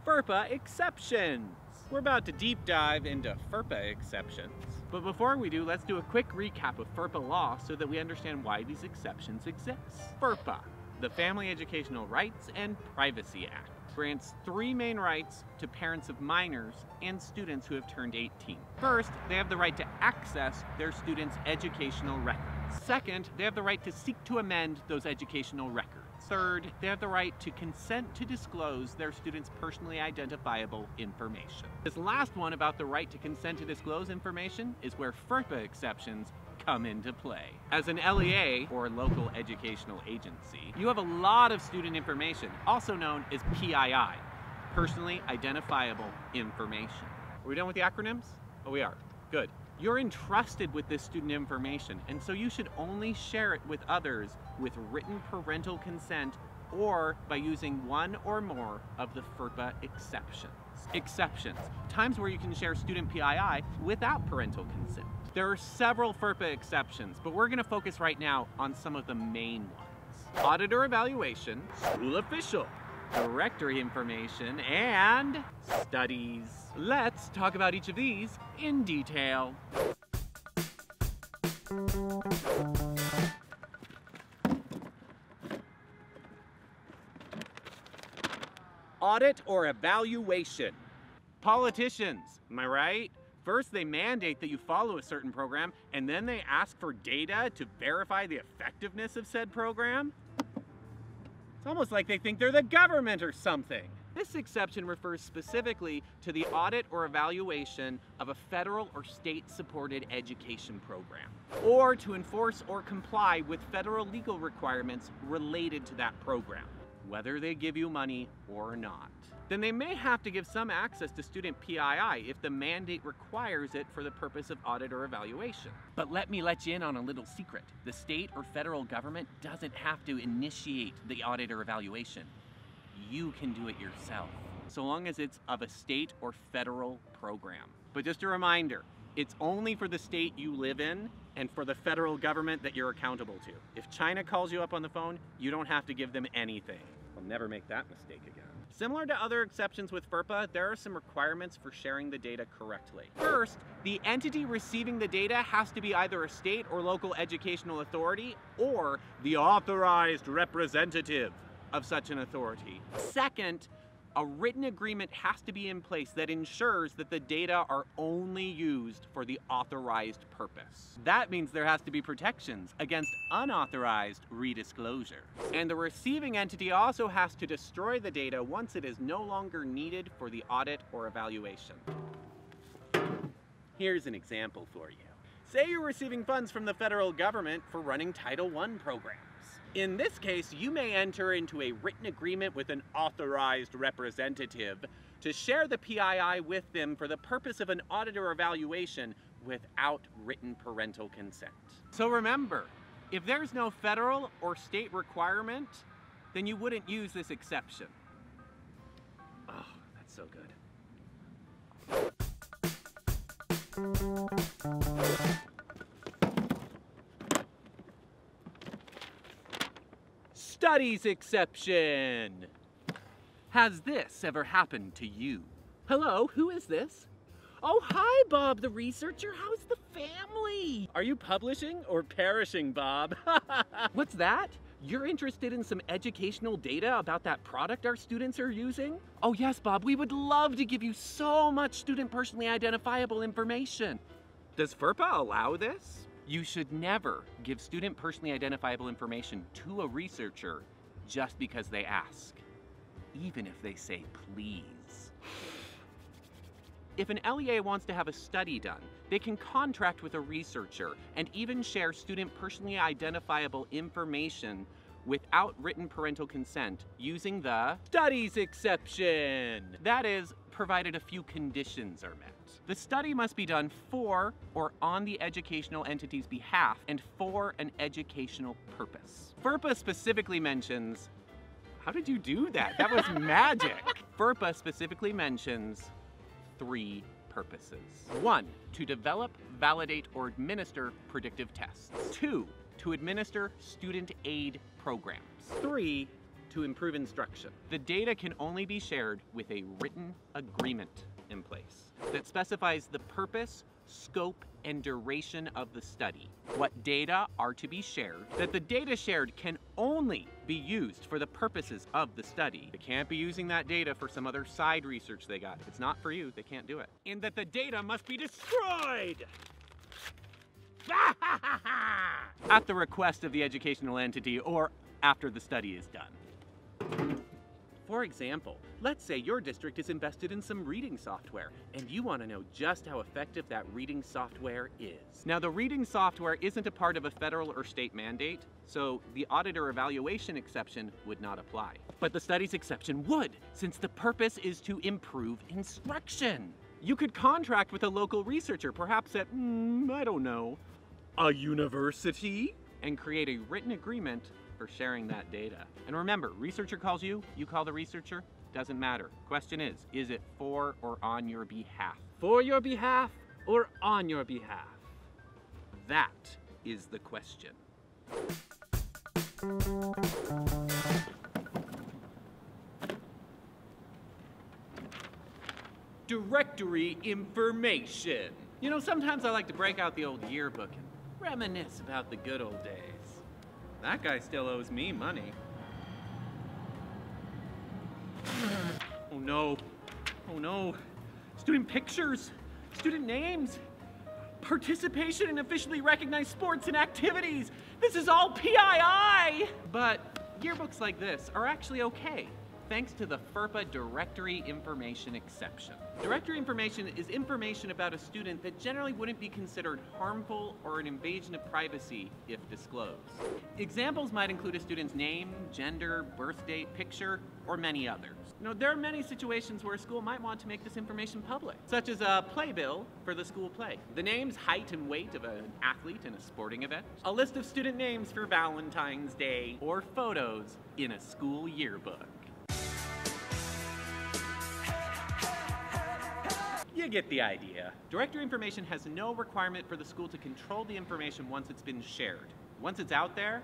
Ferpa Exceptions. We're about to deep dive into Ferpa Exceptions. But before we do, let's do a quick recap of Ferpa law so that we understand why these exceptions exist. Ferpa, the Family Educational Rights and Privacy Act, grants three main rights to parents of minors and students who have turned 18. First, they have the right to access their students' educational records. Second, they have the right to seek to amend those educational records. Third, they have the right to consent to disclose their students' personally identifiable information. This last one about the right to consent to disclose information is where Ferpa exceptions come into play. As an LEA, or local educational agency, you have a lot of student information, also known as PII, personally identifiable information. Are we done with the acronyms? Oh, we are. Good. You're entrusted with this student information, and so you should only share it with others with written parental consent or by using one or more of the Ferpa exceptions. Exceptions, times where you can share student PII without parental consent. There are several Ferpa exceptions, but we're going to focus right now on some of the main ones. Audit or evaluation, school official, directory information, and studies. Let's talk about each of these in detail. Audit or evaluation. Politicians, am I right? First, they mandate that you follow a certain program, and then they ask for data to verify the effectiveness of said program. It's almost like they think they're the government or something. This exception refers specifically to the audit or evaluation of a federal or state-supported education program, or to enforce or comply with federal legal requirements related to that program, whether they give you money or not. Then they may have to give some access to student PII if the mandate requires it for the purpose of audit or evaluation. But let me let you in on a little secret. The state or federal government doesn't have to initiate the audit or evaluation. You can do it yourself, so long as it's of a state or federal program. But just a reminder, it's only for the state you live in and for the federal government that you're accountable to. If China calls you up on the phone, you don't have to give them anything. I'll never make that mistake again. Similar to other exceptions with Ferpa, there are some requirements for sharing the data correctly. First, the entity receiving the data has to be either a state or local educational authority or the authorized representative of such an authority. Second, a written agreement has to be in place that ensures that the data are only used for the authorized purpose. That means there has to be protections against unauthorized redisclosure. And the receiving entity also has to destroy the data once it is no longer needed for the audit or evaluation. Here's an example for you. Say you're receiving funds from the federal government for running Title I programs. In this case, you may enter into a written agreement with an authorized representative to share the PII with them for the purpose of an audit or evaluation without written parental consent. So remember, if there's no federal or state requirement, then you wouldn't use this exception. Oh, that's so good. Studies exception. Has this ever happened to you? Hello, who is this? Oh, hi, Bob the researcher. How's the family? Are you publishing or perishing, Bob? What's that? You're interested in some educational data about that product our students are using? Oh yes, Bob, we would love to give you so much student personally identifiable information. Does Ferpa allow this? You should never give student personally identifiable information to a researcher just because they ask, even if they say please. If an LEA wants to have a study done, they can contract with a researcher and even share student personally identifiable information without written parental consent using the studies exception. That is, provided a few conditions are met. The study must be done for or on the educational entity's behalf and for an educational purpose. Ferpa specifically mentions, how did you do that? That was magic. Ferpa specifically mentions three purposes. 1, to develop, validate, or administer predictive tests. 2, to administer student aid programs. 3, to improve instruction. The data can only be shared with a written agreement in place that specifies the purpose, scope, and duration of the study, what data are to be shared, that the data shared can only be used for the purposes of the study. They can't be using that data for some other side research they got. If it's not for you, they can't do it. And that the data must be destroyed at the request of the educational entity or after the study is done. For example, let's say your district is invested in some reading software and you want to know just how effective that reading software is. Now, the reading software isn't a part of a federal or state mandate, so the Audit Evaluation exception would not apply. But the studies exception would, since the purpose is to improve instruction. You could contract with a local researcher, perhaps at, I don't know, a university, and create a written agreement for sharing that data. And remember, researcher calls you, you call the researcher, doesn't matter. Question is it for or on your behalf? For your behalf or on your behalf? That is the question. Directory information. You know, sometimes I like to break out the old yearbook and reminisce about the good old days. That guy still owes me money. Oh no. Oh no. Student pictures, student names, participation in officially recognized sports and activities. This is all PII! But yearbooks like this are actually okay, thanks to the Ferpa Directory Information exception. Directory information is information about a student that generally wouldn't be considered harmful or an invasion of privacy if disclosed. Examples might include a student's name, gender, birth date, picture, or many others. You know, there are many situations where a school might want to make this information public, such as a playbill for the school play, the names, height, and weight of an athlete in a sporting event, a list of student names for Valentine's Day, or photos in a school yearbook. You get the idea. Directory information has no requirement for the school to control the information once it's been shared. Once it's out there,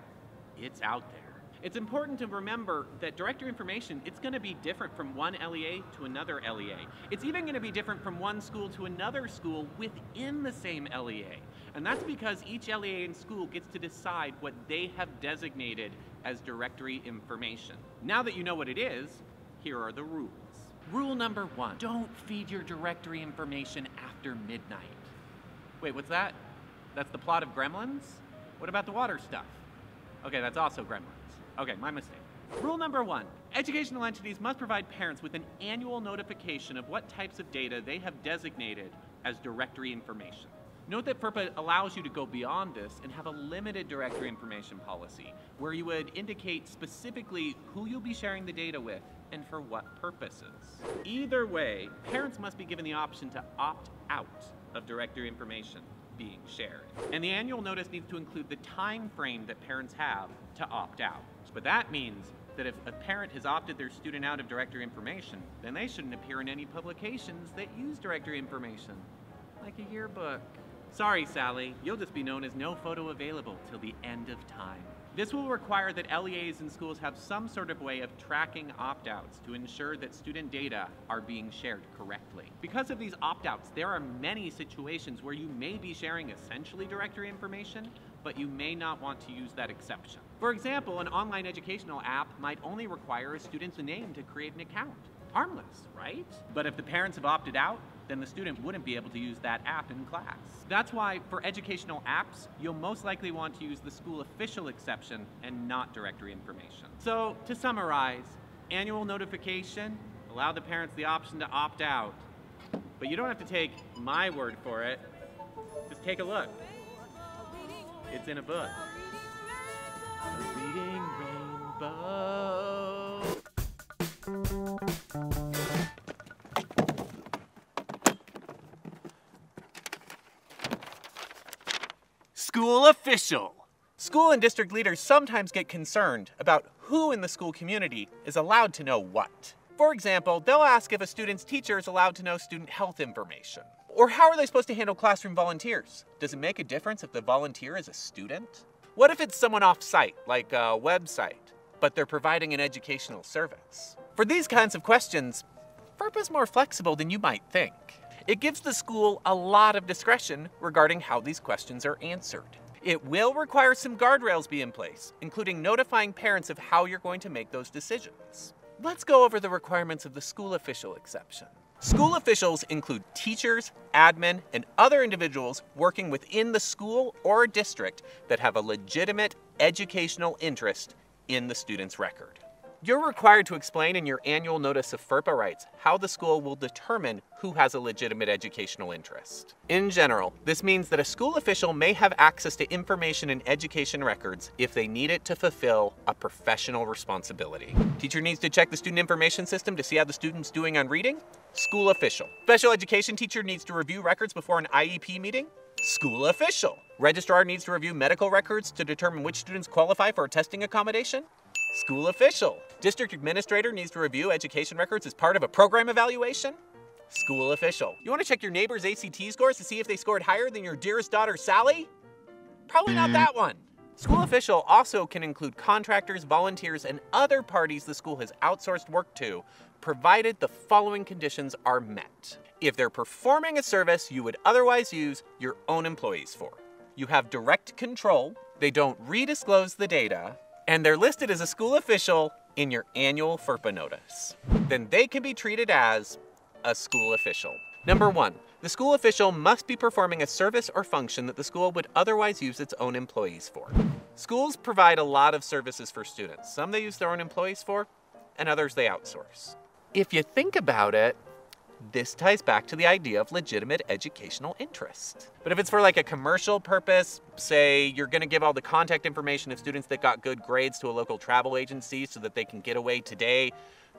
it's out there. It's important to remember that directory information, it's going to be different from one LEA to another LEA. It's even going to be different from one school to another school within the same LEA. And that's because each LEA and school gets to decide what they have designated as directory information. Now that you know what it is, here are the rules. Rule number 1, don't feed your directory information after midnight. Wait, what's that? That's the plot of Gremlins? What about the water stuff? Okay, that's also Gremlins. Okay, my mistake. Rule number 1, educational entities must provide parents with an annual notification of what types of data they have designated as directory information. Note that FERPA allows you to go beyond this and have a limited directory information policy, where you would indicate specifically who you'll be sharing the data with and for what purposes. Either way, parents must be given the option to opt out of directory information being shared. And the annual notice needs to include the time frame that parents have to opt out. But that means that if a parent has opted their student out of directory information, then they shouldn't appear in any publications that use directory information, like a yearbook. Sorry, Sally, you'll just be known as no photo available till the end of time. This will require that LEAs and schools have some sort of way of tracking opt-outs to ensure that student data are being shared correctly. Because of these opt-outs, there are many situations where you may be sharing essentially directory information, but you may not want to use that exception. For example, an online educational app might only require a student's name to create an account. Harmless, right? But if the parents have opted out, then the student wouldn't be able to use that app in class. That's why for educational apps, you'll most likely want to use the school official exception and not directory information. So to summarize, annual notification, allow the parents the option to opt out. But you don't have to take my word for it. Just take a look. It's in a book. A reading rainbow. School official. School and district leaders sometimes get concerned about who in the school community is allowed to know what. For example, they'll ask if a student's teacher is allowed to know student health information. Or how are they supposed to handle classroom volunteers? Does it make a difference if the volunteer is a student? What if it's someone off-site, like a website? but they're providing an educational service? For these kinds of questions, FERPA is more flexible than you might think. It gives the school a lot of discretion regarding how these questions are answered. It will require some guardrails be in place, including notifying parents of how you're going to make those decisions. Let's go over the requirements of the school official exception. School officials include teachers, admin, and other individuals working within the school or district that have a legitimate educational interest in the student's record. You're required to explain in your annual notice of FERPA rights how the school will determine who has a legitimate educational interest. In general, this means that a school official may have access to information in education records if they need it to fulfill a professional responsibility. Teacher needs to check the student information system to see how the student's doing on reading? School official. Special education teacher needs to review records before an IEP meeting? School official. Registrar needs to review medical records to determine which students qualify for a testing accommodation? School official. District administrator needs to review education records as part of a program evaluation? School official. You want to check your neighbor's ACT scores to see if they scored higher than your dearest daughter, Sally? Probably not that one. School official also can include contractors, volunteers, and other parties the school has outsourced work to, provided the following conditions are met. If they're performing a service you would otherwise use your own employees for, you have direct control, they don't redisclose the data, and they're listed as a school official in your annual FERPA notice, then they can be treated as a school official. Number 1, the school official must be performing a service or function that the school would otherwise use its own employees for. Schools provide a lot of services for students. Some they use their own employees for, and others they outsource. If you think about it, this ties back to the idea of legitimate educational interest. But if it's for like a commercial purpose, say you're gonna give all the contact information of students that got good grades to a local travel agency so that they can get away today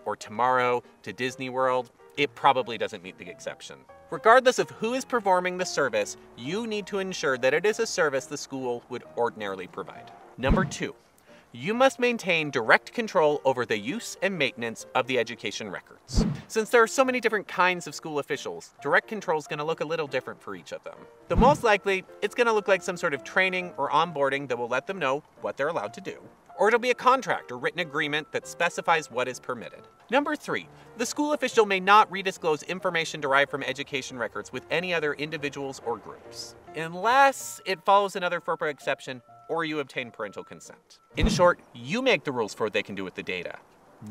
or tomorrow to Disney World, it probably doesn't meet the exception. Regardless of who is performing the service, you need to ensure that it is a service the school would ordinarily provide. Number 2, you must maintain direct control over the use and maintenance of the education records. Since there are so many different kinds of school officials, direct control is going to look a little different for each of them. The most likely, it's going to look like some sort of training or onboarding that will let them know what they're allowed to do. Or it'll be a contract or written agreement that specifies what is permitted. Number 3, the school official may not redisclose information derived from education records with any other individuals or groups, unless it follows another FERPA exception or you obtain parental consent. In short, you make the rules for what they can do with the data,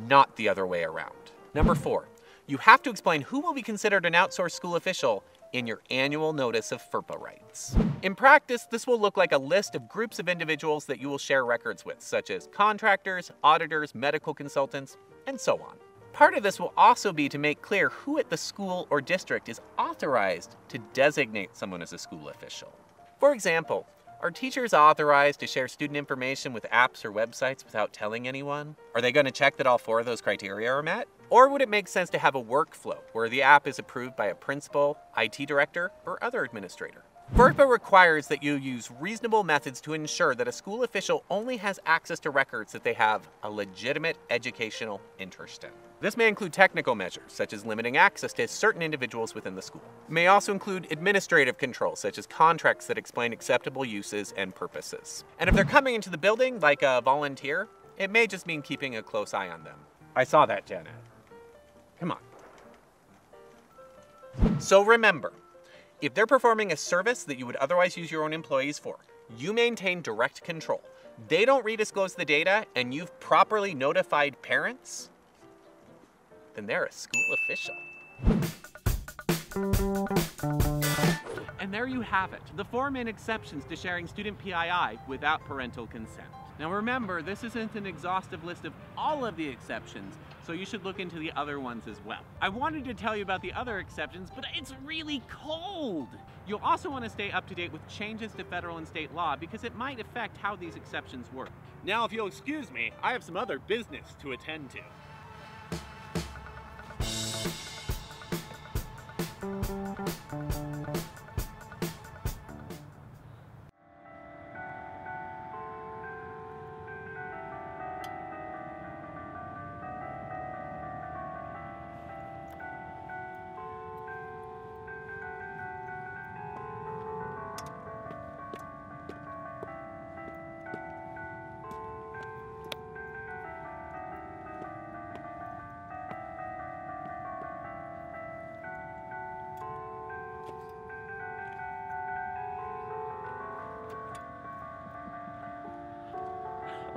not the other way around. Number 4, you have to explain who will be considered an outsourced school official in your annual notice of FERPA rights. In practice, this will look like a list of groups of individuals that you will share records with, such as contractors, auditors, medical consultants, and so on. Part of this will also be to make clear who at the school or district is authorized to designate someone as a school official. For example, are teachers authorized to share student information with apps or websites without telling anyone? Are they going to check that all 4 of those criteria are met? Or would it make sense to have a workflow where the app is approved by a principal, IT director, or other administrator? FERPA requires that you use reasonable methods to ensure that a school official only has access to records that they have a legitimate educational interest in. This may include technical measures, such as limiting access to certain individuals within the school. It may also include administrative controls, such as contracts that explain acceptable uses and purposes. And if they're coming into the building like a volunteer, it may just mean keeping a close eye on them. I saw that, Janet. Come on. So remember, if they're performing a service that you would otherwise use your own employees for, you maintain direct control. They don't redisclose the data and you've properly notified parents, then they're a school official. And there you have it, the 4 main exceptions to sharing student PII without parental consent. Now remember, this isn't an exhaustive list of all of the exceptions, so you should look into the other ones as well. I wanted to tell you about the other exceptions, but it's really cold! You'll also want to stay up to date with changes to federal and state law because it might affect how these exceptions work. Now, if you'll excuse me, I have some other business to attend to.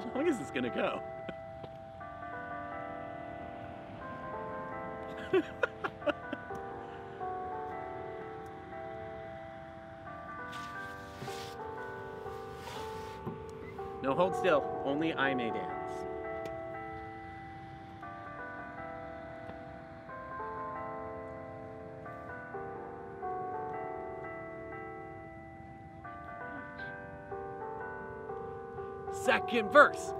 How long is this gonna go? No, hold still. Only I may dance. Second verse.